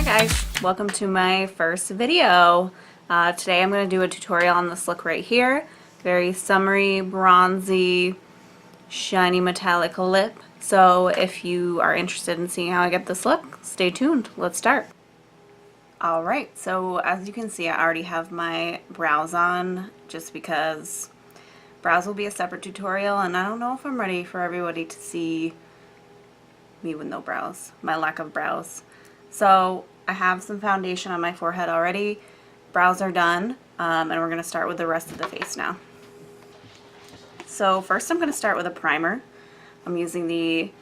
guys, welcome to my first video. Today I'm going to do a tutorial on this look right here. Very summery, bronzy, shiny metallic lip. So if you are interested in seeing how I get this look, stay tuned. Let's start. Alright, so as you can see, I already have my brows on just because brows will be a separate tutorial, and I don't know if I'm ready for everybody to see me with no brows, my lack of brows. So I have some foundation on my forehead already. Brows are done, and we're going to start with the rest of the face now. So first I'm going to start with a primer. I'm using the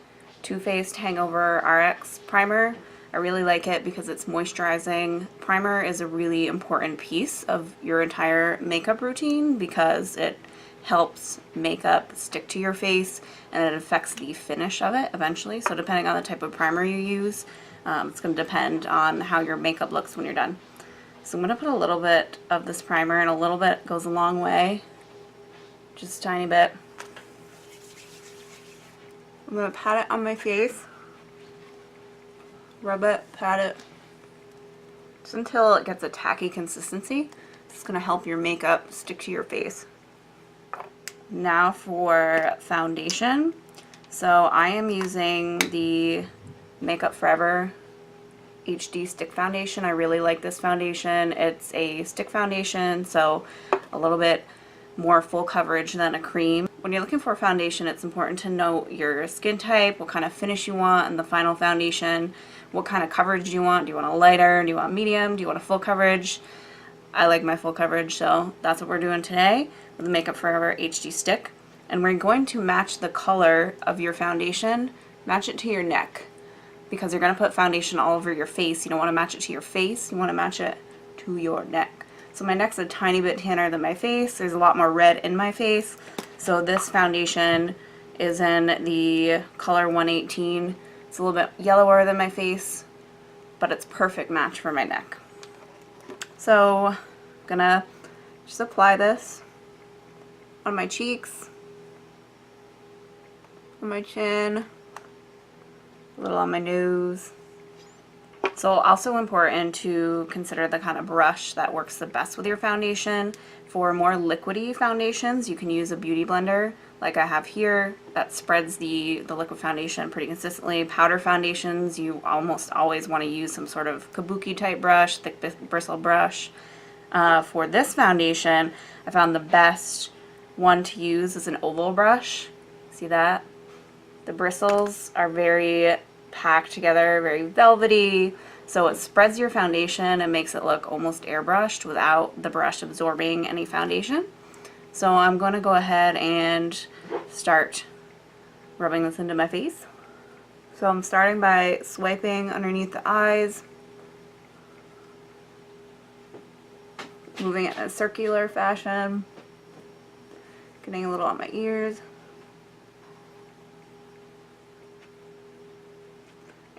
Too Faced Hangover RX primer. I really like it because it's moisturizing. Primer is a really important piece of your entire makeup routine because it helps makeup stick to your face and it affects the finish of it eventually. So depending on the type of primer you use, it's going to depend on how your makeup looks when you're done. So I'm going to put a little bit of this primer, and a little bit goes a long way. Just a tiny bit. I'm going to pat it on my face. Rub it, pat it. Just until it gets a tacky consistency. It's going to help your makeup stick to your face. Now for foundation. So I am using the Makeup Forever HD Stick Foundation. I really like this foundation. It's a stick foundation, so a little bit more full coverage than a cream. When you're looking for a foundation, it's important to know your skin type, what kind of finish you want in the final foundation, what kind of coverage you want. Do you want a lighter? Do you want medium? Do you want a full coverage? I like my full coverage, so that's what we're doing today with the Makeup Forever HD Stick. And we're going to match the color of your foundation, match it to your neck, because you're going to put foundation all over your face. You don't want to match it to your face, you want to match it to your neck. So my neck's a tiny bit tanner than my face. There's a lot more red in my face. So this foundation is in the color 118. It's a little bit yellower than my face, but it's perfect match for my neck. So I'm gonna just apply this on my cheeks, on my chin, a little on my nose. So also important to consider the kind of brush that works the best with your foundation. For more liquidy foundations, you can use a beauty blender like I have here that spreads the liquid foundation pretty consistently. Powder foundations, you almost always want to use some sort of kabuki type brush, thick bristle brush. For this foundation, I found the best one to use is an oval brush. See that? The bristles are very packed together, very velvety, so it spreads your foundation and makes it look almost airbrushed without the brush absorbing any foundation. So I'm going to go ahead and start rubbing this into my face. So I'm starting by swiping underneath the eyes, moving it in a circular fashion, getting a little on my ears.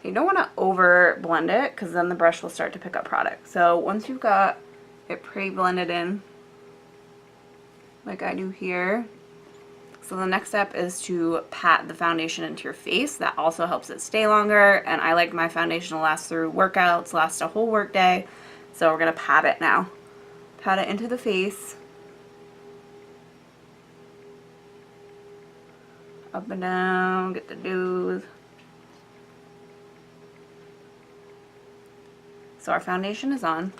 You don't want to over blend it because then the brush will start to pick up product. So once you've got it pre-blended in, like I do here, so the next step is to pat the foundation into your face. That also helps it stay longer, and I like my foundation to last through workouts, last a whole work day. So we're going to pat it now. Pat it into the face. Up and down, get the dews. So our foundation is on.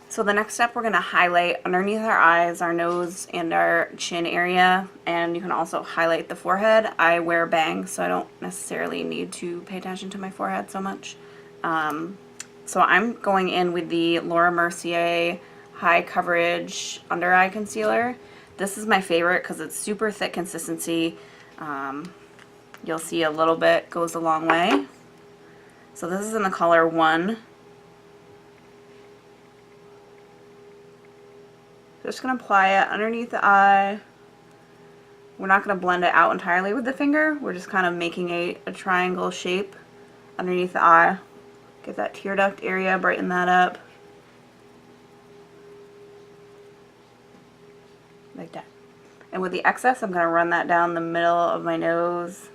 So the next step, we're going to highlight underneath our eyes, our nose, and our chin area, and you can also highlight the forehead. I wear bangs, so I don't necessarily need to pay attention to my forehead so much. So I'm going in with the Laura Mercier High Coverage Under Eye Concealer. This is my favorite because it's super thick consistency. You'll see a little bit goes a long way. So this is in the color 1. Just going to apply it underneath the eye. We're not going to blend it out entirely with the finger. We're just kind of making a triangle shape underneath the eye. Get that tear duct area, brighten that up. Like that. And with the excess, I'm going to run that down the middle of my nose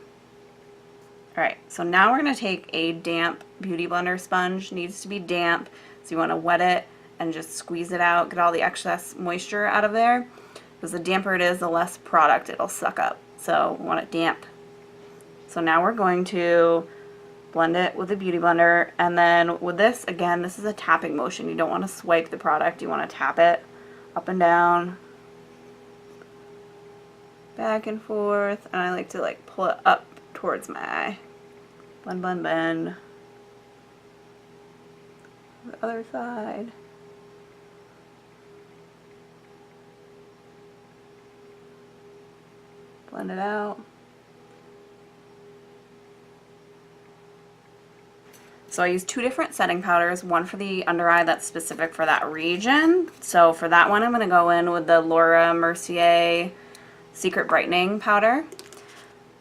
Alright, so now we're going to take a damp Beauty Blender sponge. It needs to be damp, so you want to wet it and just squeeze it out, get all the excess moisture out of there. Because the damper it is, the less product it'll suck up. So we want it damp. So now we're going to blend it with a Beauty Blender, and then with this, again, this is a tapping motion. You don't want to swipe the product, you want to tap it up and down, back and forth, and I like to like pull it up towards my eye. Blend, blend, blend. The other side. Blend it out. So I use 2 different setting powders, one for the under eye that's specific for that region. So for that one, I'm going to go in with the Laura Mercier Secret Brightening Powder.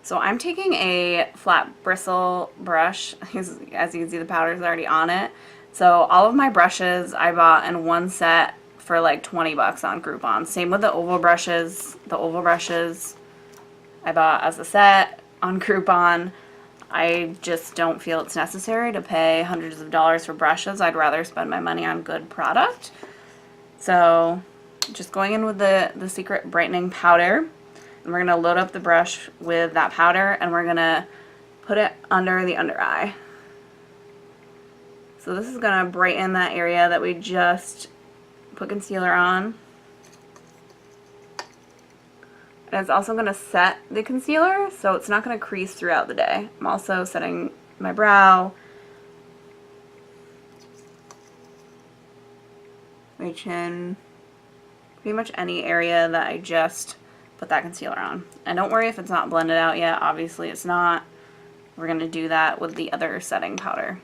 So I'm taking a flat bristle brush. As you can see, the powder's already on it. So all of my brushes I bought in one set for like 20 bucks on Groupon. Same with the oval brushes. The oval brushes I bought as a set on Groupon. I just don't feel it's necessary to pay hundreds of dollars for brushes. I'd rather spend my money on good product. So just going in with the Secret Brightening Powder. And we're going to load up the brush with that powder, and we're going to put it under the under eye. So this is going to brighten that area that we just put concealer on. And it's also going to set the concealer, so it's not going to crease throughout the day. I'm also setting my brow, my chin, pretty much any area that I just put that concealer on. And don't worry if it's not blended out yet. Obviously it's not. We're going to do that with the other setting powder.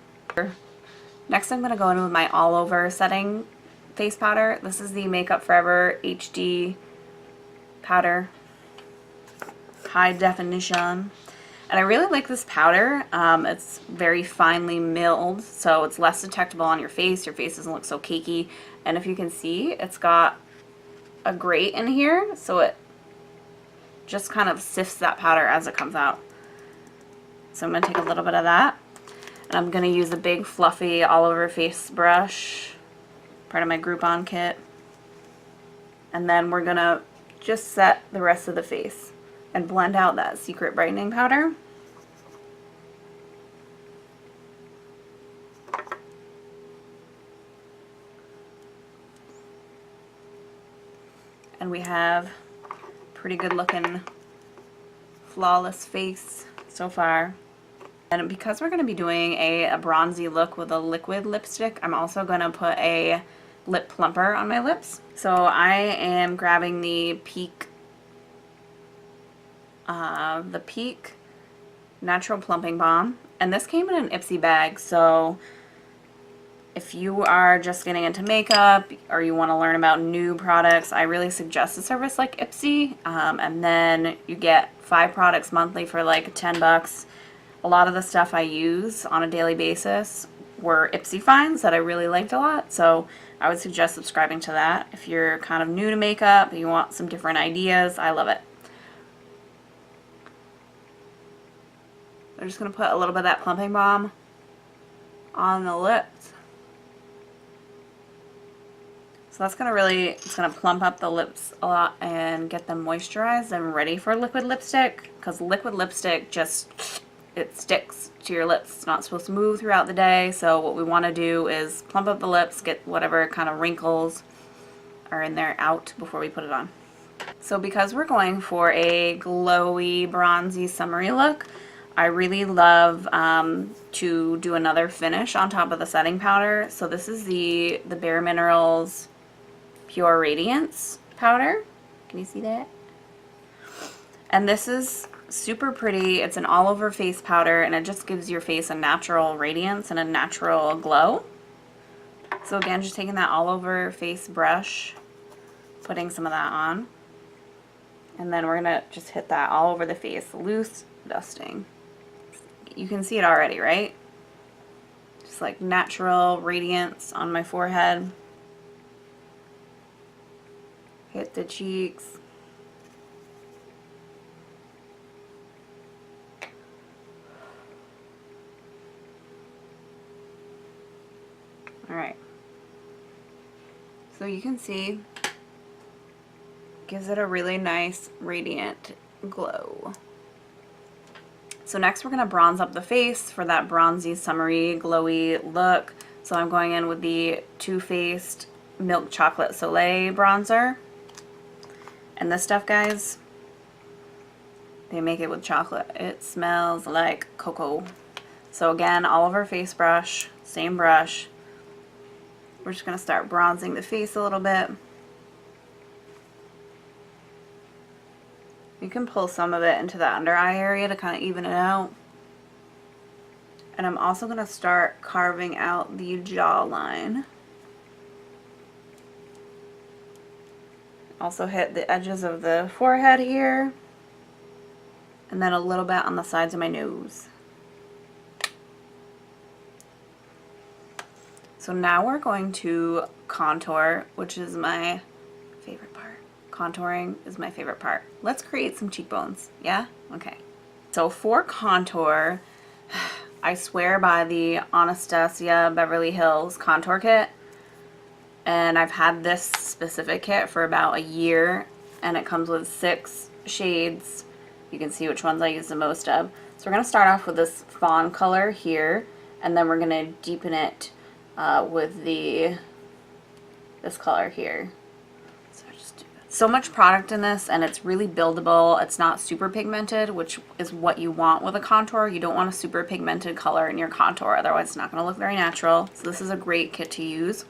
Next I'm going to go in with my all over setting face powder. This is the Makeup Forever HD powder. High definition. And I really like this powder. It's very finely milled, so it's less detectable on your face. Your face doesn't look so cakey. And if you can see, it's got a grate in here, so it just kind of sifts that powder as it comes out. So I'm going to take a little bit of that, and I'm going to use a big fluffy all over face brush, part of my Groupon kit, and then we're going to just set the rest of the face and blend out that Secret Brightening Powder. And we have pretty good looking flawless face so far. And because we're going to be doing a bronzy look with a liquid lipstick, I'm also going to put a lip plumper on my lips. So I am grabbing the Peak Natural Plumping Balm, and this came in an Ipsy bag, so if you are just getting into makeup or you want to learn about new products, I really suggest a service like Ipsy, and then you get 5 products monthly for like 10 bucks. A lot of the stuff I use on a daily basis were Ipsy finds that I really liked a lot, so I would suggest subscribing to that. If you're kind of new to makeup, you want some different ideas, I love it. I'm just going to put a little bit of that plumping balm on the lips. So that's going to really, it's going to plump up the lips a lot and get them moisturized and ready for liquid lipstick, because liquid lipstick just, it sticks to your lips. It's not supposed to move throughout the day, so what we want to do is plump up the lips, get whatever kind of wrinkles are in there out before we put it on. So because we're going for a glowy, bronzy, summery look, I really love to do another finish on top of the setting powder. So this is the Bare Minerals Pure Radiance powder. Can you see that? And this is super pretty. It's an all over face powder, and it just gives your face a natural radiance and a natural glow. So again, just taking that all over face brush, putting some of that on, and then we're gonna just hit that all over the face, loose dusting. You can see it already, right? Just like natural radiance on my forehead. Hit the cheeks. Alright. So you can see, gives it a really nice radiant glow. So next we're going to bronze up the face for that bronzy, summery, glowy look. So I'm going in with the Too Faced Milk Chocolate Soleil bronzer. And this stuff, guys, they make it with chocolate. It smells like cocoa. So again, all over face brush, same brush. We're just going to start bronzing the face a little bit. You can pull some of it into the under eye area to kind of even it out. And I'm also going to start carving out the jawline. Also hit the edges of the forehead here. And then a little bit on the sides of my nose. So now we're going to contour, which is my favorite part. Contouring is my favorite part. Let's create some cheekbones, yeah? Okay. So for contour, I swear by the Anastasia Beverly Hills contour kit. And I've had this specific kit for about a year, and it comes with 6 shades. You can see which ones I use the most of. So we're going to start off with this fawn color here, and then we're going to deepen it with this color here. So much product in this, and it's really buildable. It's not super pigmented, which is what you want with a contour. You don't want a super pigmented color in your contour, otherwise it's not going to look very natural. So this is a great kit to use.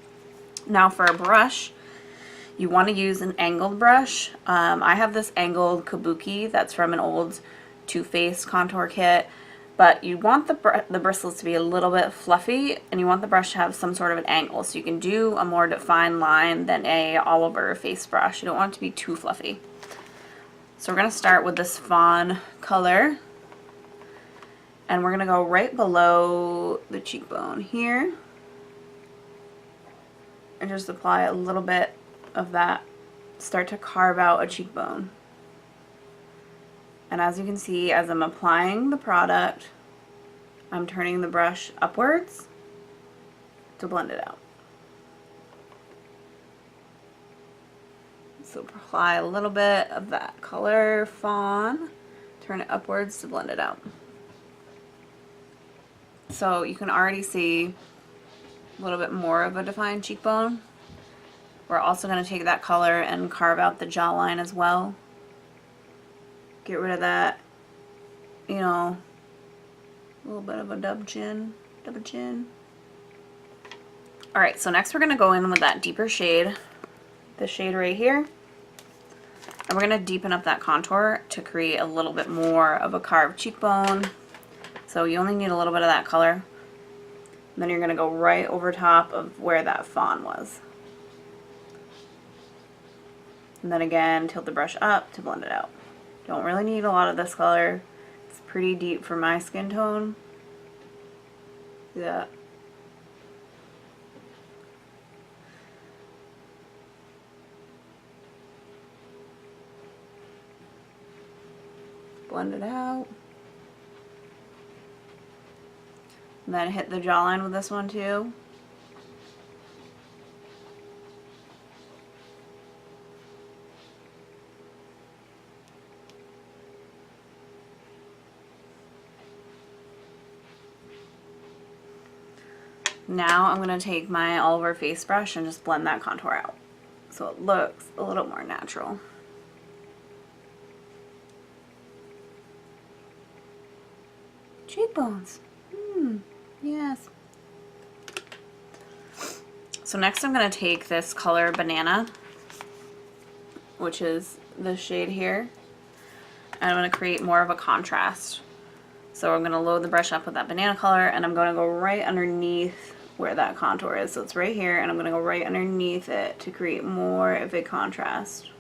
Now for a brush, you want to use an angled brush. I have this angled kabuki that's from an old Too Faced contour kit, but you want the bristles to be a little bit fluffy, and you want the brush to have some sort of an angle, so you can do a more defined line than a all over face brush. You don't want it to be too fluffy. So we're going to start with this fawn color, and we're going to go right below the cheekbone here, and just apply a little bit of that. Start to carve out a cheekbone. And as you can see, as I'm applying the product, I'm turning the brush upwards to blend it out. So apply a little bit of that color, fawn, turn it upwards to blend it out. So you can already see a little bit more of a defined cheekbone. We're also going to take that color and carve out the jawline as well. Get rid of that, you know, a little bit of a double chin. Alright, so next we're going to go in with that deeper shade, this shade right here. And we're going to deepen up that contour to create a little bit more of a carved cheekbone. So you only need a little bit of that color. And then you're going to go right over top of where that fawn was. And then again, tilt the brush up to blend it out. Don't really need a lot of this color. It's pretty deep for my skin tone. See that? Blend it out. And then hit the jawline with this one too. Now I'm going to take my all over face brush and just blend that contour out so it looks a little more natural. Cheekbones. Yes. So next I'm going to take this color Banana, which is this shade here, and I'm going to create more of a contrast. So I'm going to load the brush up with that banana color, and I'm going to go right underneath where that contour is. So it's right here, and I'm going to go right underneath it to create more of a contrast.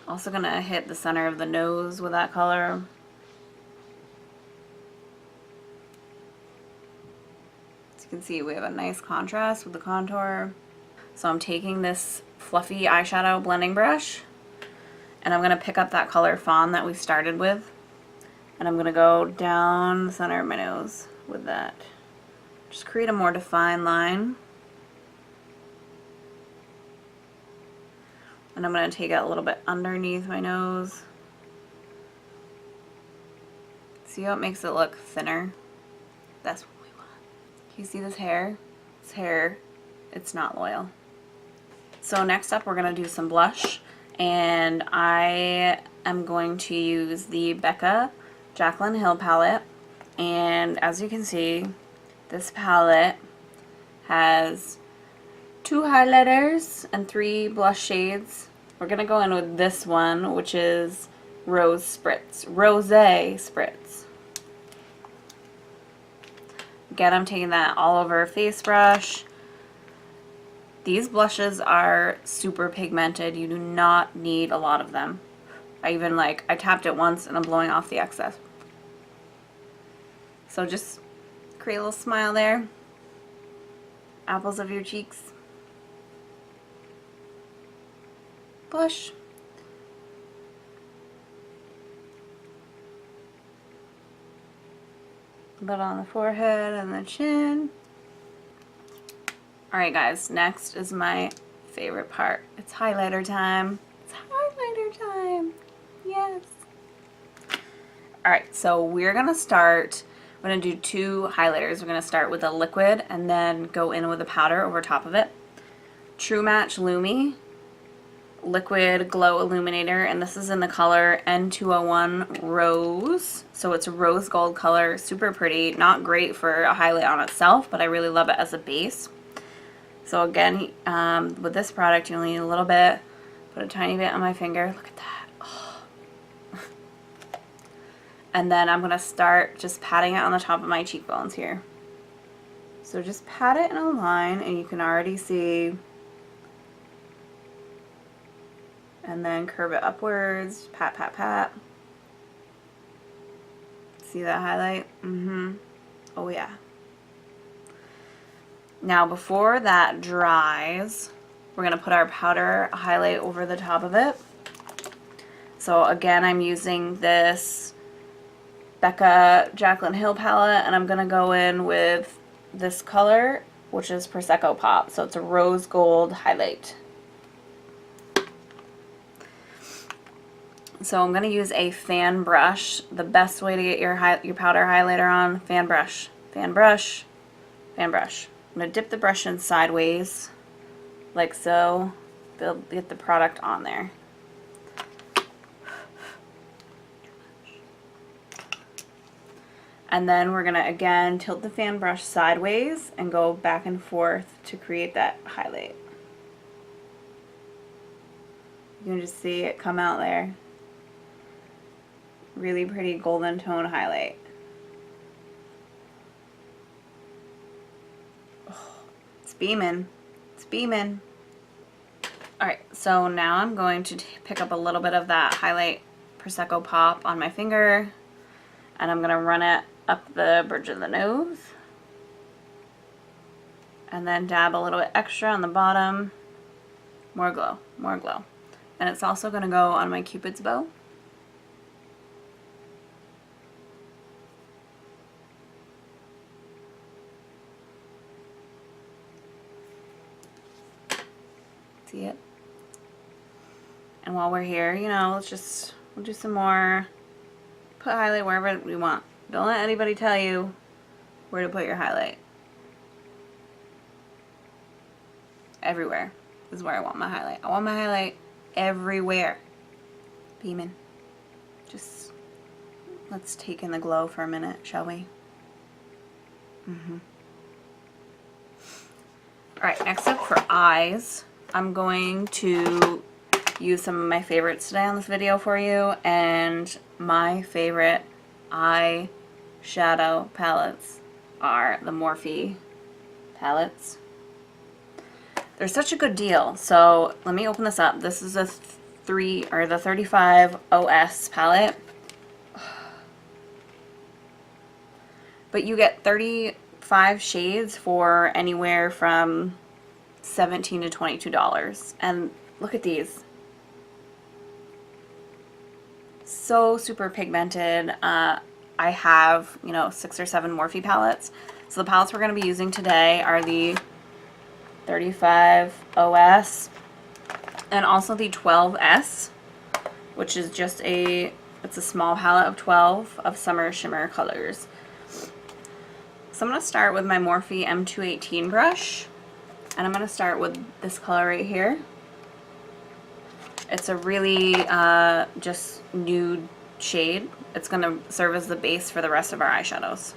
Also going to hit the center of the nose with that color. As you can see, we have a nice contrast with the contour. So I'm taking this fluffy eyeshadow blending brush, And I'm going to pick up that color Fawn that we started with. And I'm going to go down the center of my nose with that. Just create a more defined line. And I'm going to take it a little bit underneath my nose. See how it makes it look thinner? That's what we want. Can you see this hair? This hair, it's not loyal. So next up we're going to do some blush. And I am going to use the Becca Jaclyn Hill palette. And as you can see, this palette has 2 highlighters and 3 blush shades. We're going to go in with this one, which is Rose Spritz. Again, I'm taking that all over a face brush. These blushes are super pigmented. You do not need a lot of them. I tapped it once and I'm blowing off the excess. So just create a little smile there. Apples of your cheeks. Blush. A bit on the forehead and the chin. Alright guys, next is my favorite part. It's highlighter time. It's highlighter time. Yes. Alright, so we're going to start, we're going to do 2 highlighters. We're going to start with a liquid and then go in with a powder over top of it. True Match Lumi Liquid Glow Illuminator, and this is in the color N201 Rose. So it's a rose gold color, super pretty. Not great for a highlight on itself, but I really love it as a base. So again, with this product, you only need a little bit. Put a tiny bit on my finger. Look at that. Oh. And then I'm going to start just patting it on the top of my cheekbones here. So just pat it in a line, and you can already see. And then curve it upwards. Pat, pat, pat. See that highlight? Oh yeah. Now before that dries, we're going to put our powder highlight over the top of it. So again, I'm using this Becca Jaclyn Hill palette, and I'm going to go in with this color, which is Prosecco Pop. So it's a rose gold highlight. So I'm going to use a fan brush. The best way to get your powder highlighter on, fan brush, fan brush, fan brush. I'm going to dip the brush in sideways, like so. Get the product on there. And then we're going to, again, tilt the fan brush sideways and go back and forth to create that highlight. You can just see it come out there. Really pretty golden tone highlight. Oh, it's beaming. It's beaming. Alright, so now I'm going to pick up a little bit of that highlight Prosecco Pop on my finger, and I'm going to run it up the bridge of the nose, and then dab a little bit extra on the bottom. More glow, more glow. And it's also going to go on my Cupid's bow. See it? And while we're here, you know, we'll do some more. Put highlight wherever we want. Don't let anybody tell you where to put your highlight. Everywhere is where I want my highlight. I want my highlight everywhere. Beaming. Just let's take in the glow for a minute, shall we? Alright, next up for eyes, I'm going to use some of my favorites today on this video for you, and my favorite eye shadow palettes are the Morphe palettes. They're such a good deal. So let me open this up. This is a the 35 OS palette, but you get 35 shades for anywhere from $17 to $22. And look at these. so super pigmented. I have, you know, 6 or 7 Morphe palettes. So the palettes we're going to be using today are the 35 OS and also the 12S, which is just it's a small palette of 12 of summer shimmer colors. So I'm going to start with my Morphe M218 brush, and I'm going to start with this color right here. It's a really just nude shade. It's going to serve as the base for the rest of our eyeshadows.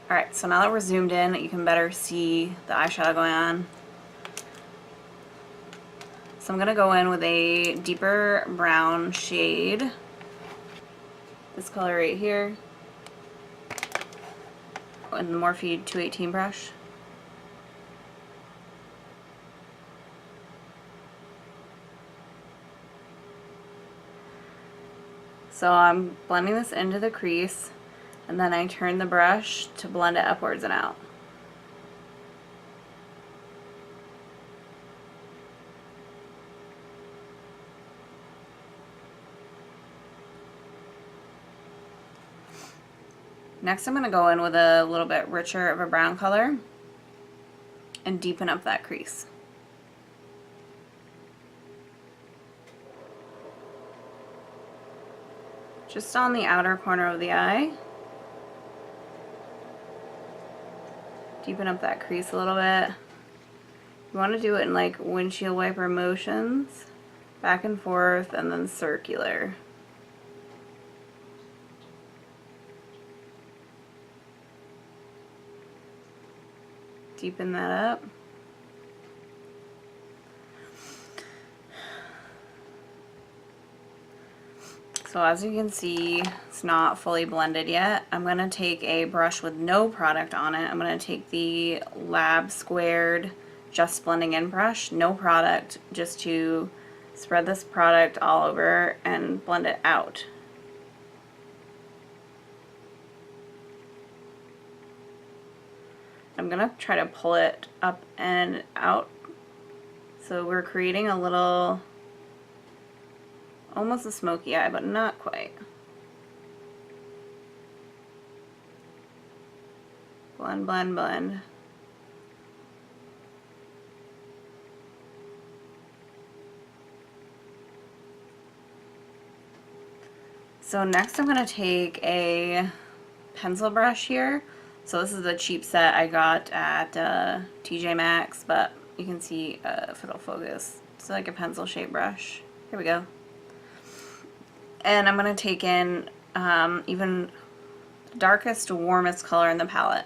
Alright, so now that we're zoomed in, you can better see the eyeshadow going on. So I'm going to go in with a deeper brown shade. This color right here. In the Morphe 218 brush. So I'm blending this into the crease, and then I turn the brush to blend it upwards and out. Next I'm going to go in with a little bit richer of a brown color and deepen up that crease. Just on the outer corner of the eye. Deepen up that crease a little bit. You want to do it in like windshield wiper motions, back and forth, and then circular. Deepen that up. So as you can see, it's not fully blended yet. I'm going to take a brush with no product on it. I'm going to take the Lab Squared Just Blending In brush, no product, just to spread this product all over and blend it out. I'm going to try to pull it up and out. So we're creating a little, almost a smoky eye, but not quite. Blend, blend, blend. So next I'm going to take a pencil brush here. So this is a cheap set I got at TJ Maxx, but you can see if it'll focus. It's like a pencil shaped brush. Here we go. And I'm going to take in even darkest, warmest color in the palette.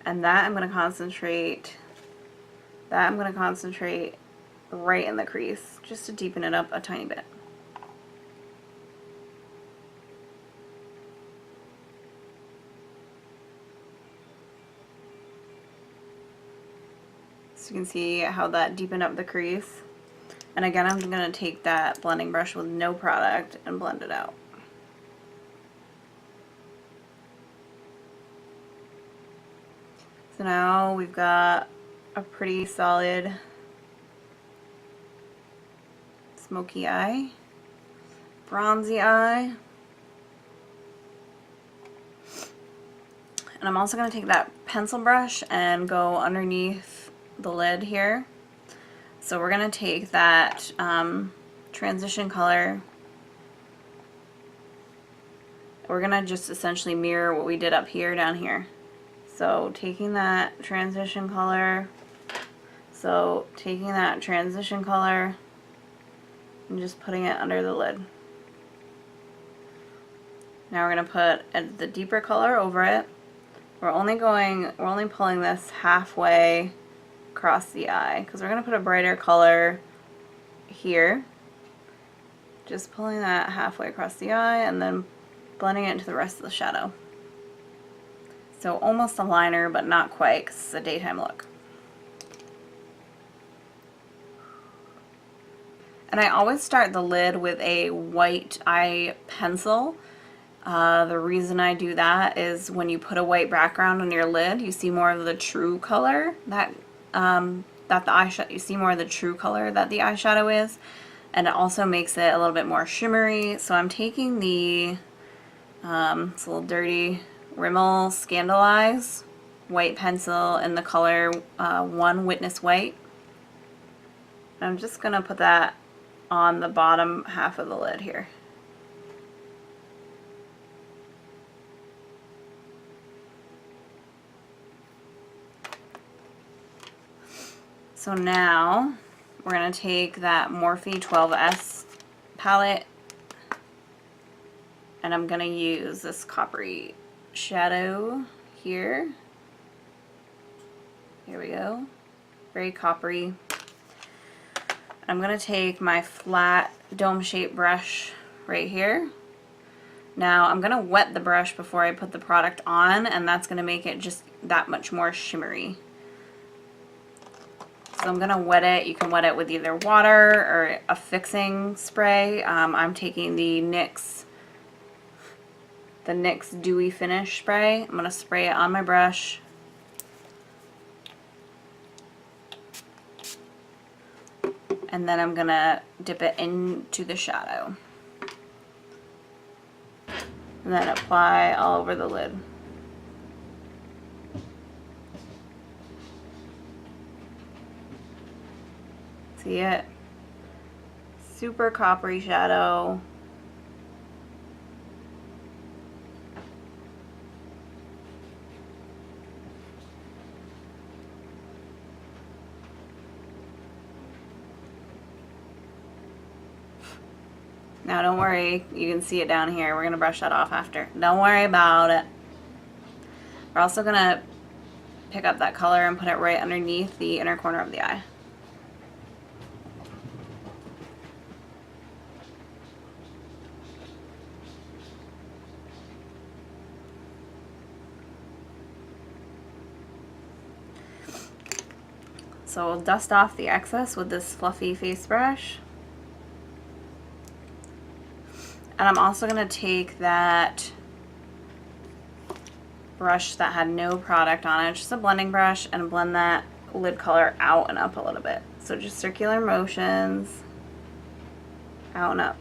And that I'm going to concentrate right in the crease, just to deepen it up a tiny bit. So you can see how that deepened up the crease. And again, I'm going to take that blending brush with no product and blend it out. So now we've got a pretty solid smoky eye, bronzy eye. And I'm also going to take that pencil brush and go underneath the lid here. So we're going to take that transition color. We're going to just essentially mirror what we did up here down here. So taking that transition color, and just putting it under the lid. Now we're going to put the deeper color over it. We're only pulling this halfway across the eye, because we're going to put a brighter color here. Just pulling that halfway across the eye and then blending it into the rest of the shadow. So almost a liner, but not quite, because it's a daytime look. And I always start the lid with a white eye pencil. The reason I do that is when you put a white background on your lid, you see more of the true color that the eyeshadow. You see more of the true color that the eyeshadow is, and it also makes it a little bit more shimmery. So I'm taking the it's a little dirty Rimmel Scandeleyes white pencil in the color 1 Witness White. I'm just gonna put that on the bottom half of the lid here. So now we're going to take that Morphe 12S palette, and I'm going to use this coppery shadow here. Here we go. Very coppery. I'm going to take my flat dome-shaped brush right here. Now I'm going to wet the brush before I put the product on, and that's going to make it just that much more shimmery. So I'm going to wet it. You can wet it with either water or a fixing spray. I'm taking the NYX Dewy Finish spray. I'm going to spray it on my brush. And then I'm going to dip it into the shadow. And then apply all over the lid. See it? Super coppery shadow. Now don't worry, you can see it down here. We're going to brush that off after. Don't worry about it. We're also going to pick up that color and put it right underneath the inner corner of the eye. So we'll dust off the excess with this fluffy face brush. And I'm also going to take that brush that had no product on it, just a blending brush, and blend that lid color out and up a little bit. So just circular motions, out and up.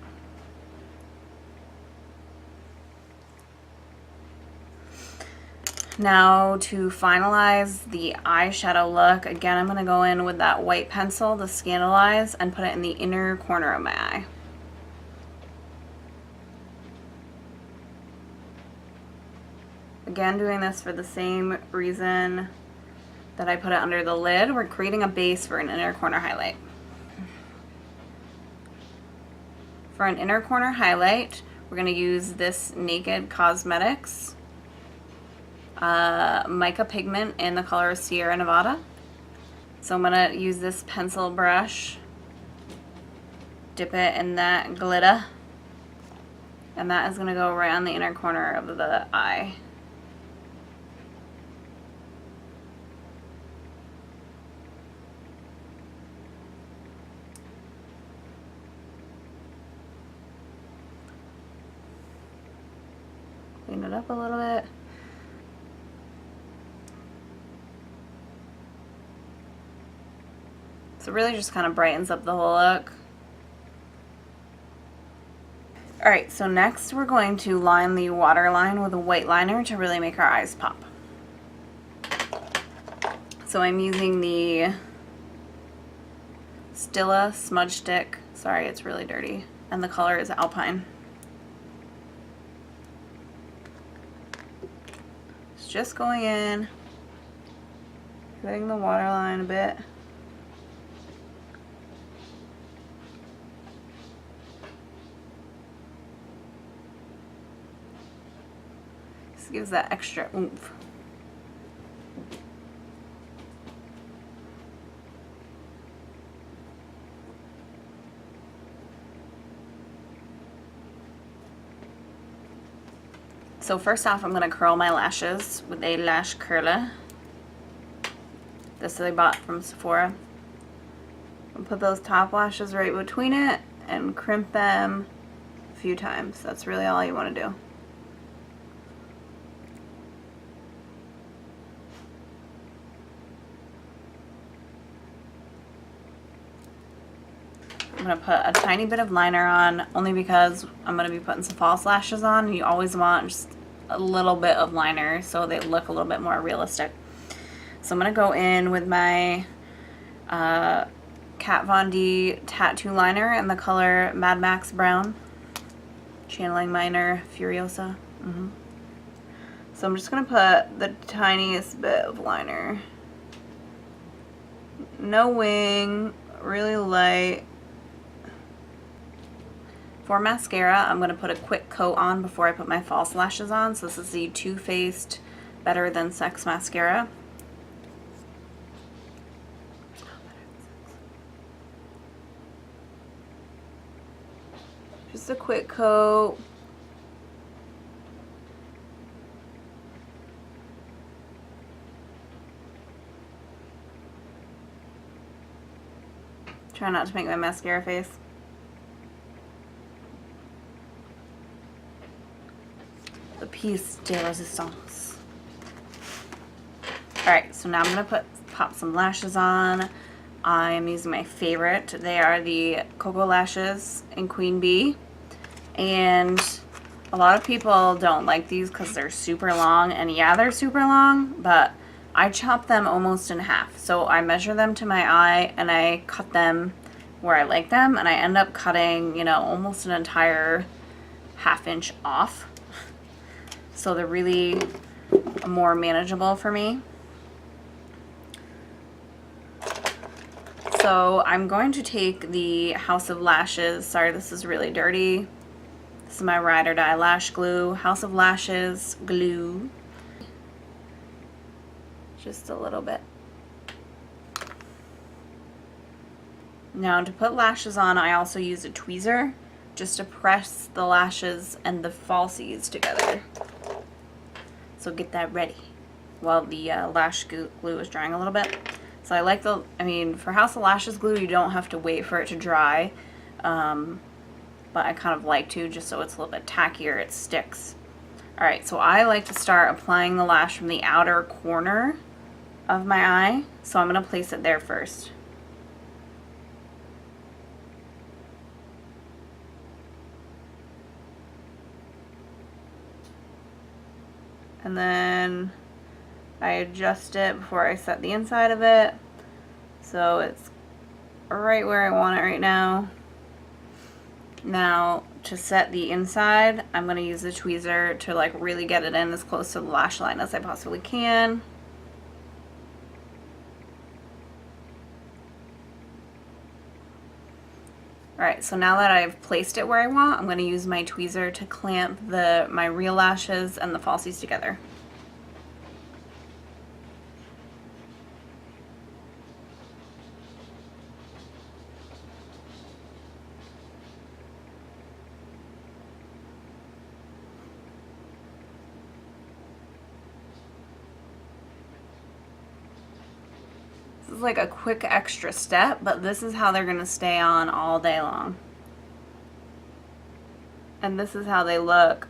Now to finalize the eyeshadow look, again I'm going to go in with that white pencil, the Scandeleyes, and put it in the inner corner of my eye. Again, doing this for the same reason that I put it under the lid. We're creating a base for an inner corner highlight. For an inner corner highlight, we're going to use this Naked Cosmetics mica pigment in the color Sierra Nevada. So I'm going to use this pencil brush, dip it in that glitter, and that is going to go right on the inner corner of the eye. Clean it up a little bit. So it really just kind of brightens up the whole look. Alright, so next we're going to line the waterline with a white liner to really make our eyes pop. So I'm using the Stila smudge stick. Sorry, it's really dirty. And the color is Alpine. It's just going in, hitting the waterline a bit. Gives that extra oomph. So first off, I'm going to curl my lashes with a lash curler. This I bought from Sephora. And put those top lashes right between it and crimp them a few times. That's really all you want to do. I'm going to put a tiny bit of liner on, only because I'm going to be putting some false lashes on, and you always want just a little bit of liner so they look a little bit more realistic. So I'm going to go in with my Kat Von D tattoo liner in the color Mad Max Brown, channeling my inner Furiosa. So I'm just going to put the tiniest bit of liner. No wing, really light. For mascara, I'm going to put a quick coat on before I put my false lashes on. So this is the Too Faced Better Than Sex mascara. Just a quick coat. Try not to make my mascara face. The piece de resistance. Alright, so now I'm going to pop some lashes on. I am using my favorite. They are the Koko lashes in Queen B. And a lot of people don't like these because they're super long. And yeah, they're super long, but I chop them almost in half. So I measure them to my eye and I cut them where I like them. And I end up cutting, you know, almost an entire ½ inch off. So they're really more manageable for me. So I'm going to take the House of Lashes. Sorry, this is really dirty. This is my Ride or Die Lash Glue. House of Lashes glue. Just a little bit. Now to put lashes on, I also use a tweezer just to press the lashes and the falsies together. So get that ready while the lash glue is drying a little bit. So I like for House of Lashes glue, you don't have to wait for it to dry. But I kind of like to, just so it's a little bit tackier, it sticks. Alright, so I like to start applying the lash from the outer corner of my eye. So I'm going to place it there first. And then I adjust it before I set the inside of it. So it's right where I want it right now. Now to set the inside, I'm going to use the tweezer to like really get it in as close to the lash line as I possibly can. Alright, so now that I've placed it where I want, I'm going to use my tweezer to clamp my real lashes and the falsies together. This is like a quick extra step, but this is how they're going to stay on all day long. And this is how they look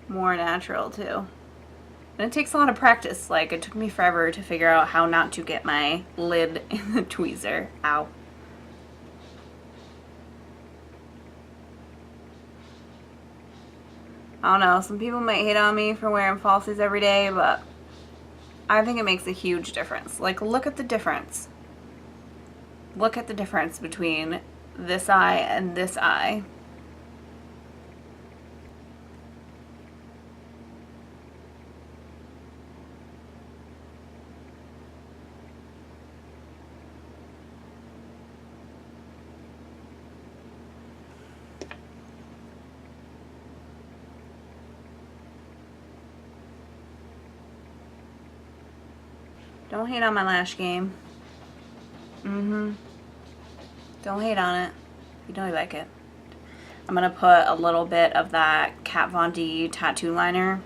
more natural too. And it takes a lot of practice. Like, it took me forever to figure out how not to get my lid in the tweezer. Ow. I don't know, some people might hate on me for wearing falsies every day, but I think it makes a huge difference. Like, look at the difference. Look at the difference between this eye and this eye. Don't hate on my lash game. Don't hate on it. You know you like it. I'm going to put a little bit of that Kat Von D tattoo liner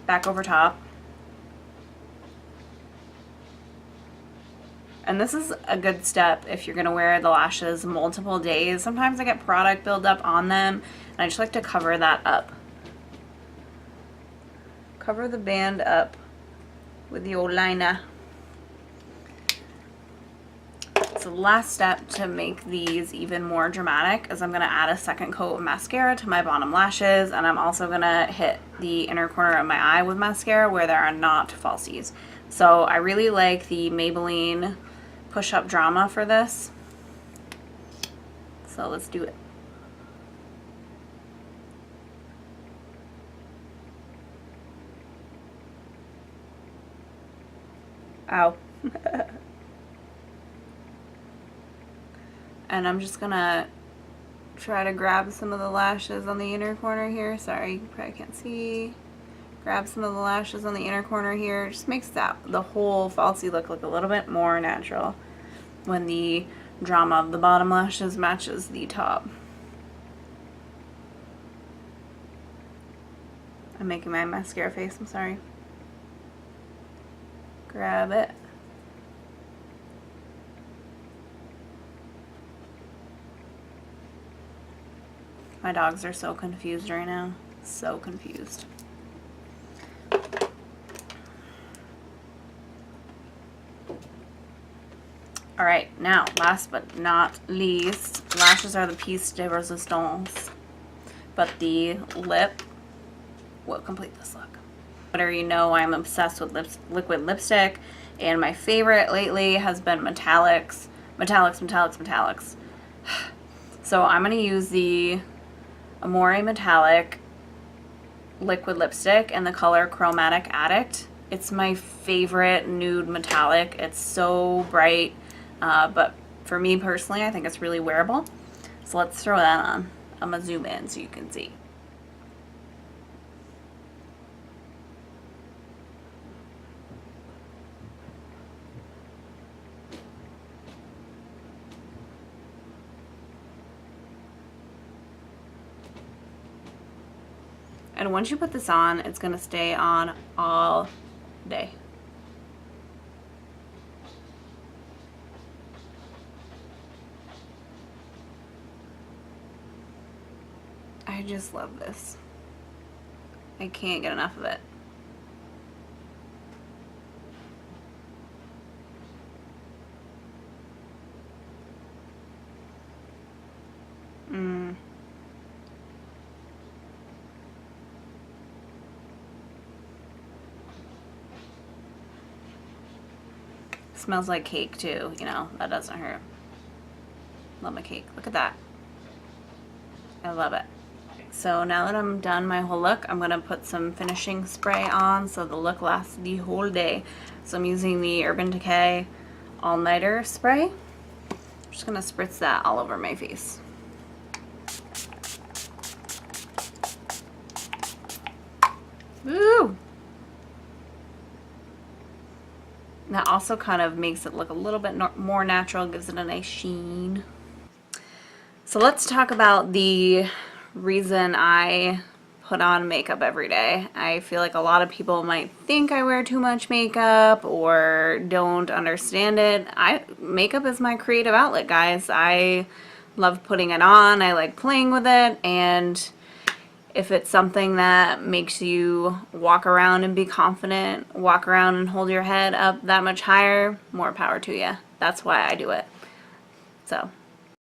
back over top. And this is a good step if you're going to wear the lashes multiple days. Sometimes I get product buildup on them, and I just like to cover that up. Cover the band up with the old liner. So the last step to make these even more dramatic is I'm going to add a second coat of mascara to my bottom lashes, and I'm also going to hit the inner corner of my eye with mascara where there are not falsies. So I really like the Maybelline Push Up Drama for this. So let's do it. Ow. And I'm just gonna try to grab some of the lashes on the inner corner here. Sorry, you probably can't see. Grab some of the lashes on the inner corner here. It just makes that the whole falsie look a little bit more natural when the drama of the bottom lashes matches the top. I'm making my mascara face, I'm sorry. Grab it. My dogs are so confused right now. So confused. Alright, now, last but not least, lashes are the piece de resistance. But the lip will complete this look. Whatever you know, I'm obsessed with liquid lipstick, and my favorite lately has been metallics. Metallics. So I'm going to use the Amore Metallic liquid lipstick in the color Chromatic Addict. It's my favorite nude metallic. It's so bright, but for me personally, I think it's really wearable. So let's throw that on. I'm going to zoom in so you can see. And once you put this on, it's going to stay on all day. I just love this. I can't get enough of it. Smells like cake too, you know, that doesn't hurt. Love my cake. Look at that. I love it. So now that I'm done my whole look, I'm going to put some finishing spray on so the look lasts the whole day. So I'm using the Urban Decay All Nighter spray. I'm just going to spritz that all over my face. Woo! That also kind of makes it look a little bit more natural, gives it a nice sheen. So let's talk about the reason I put on makeup every day. I feel like a lot of people might think I wear too much makeup or don't understand it. Makeup is my creative outlet, guys. I love putting it on. I like playing with it, and if it's something that makes you walk around and be confident, walk around and hold your head up that much higher, more power to you. That's why I do it. So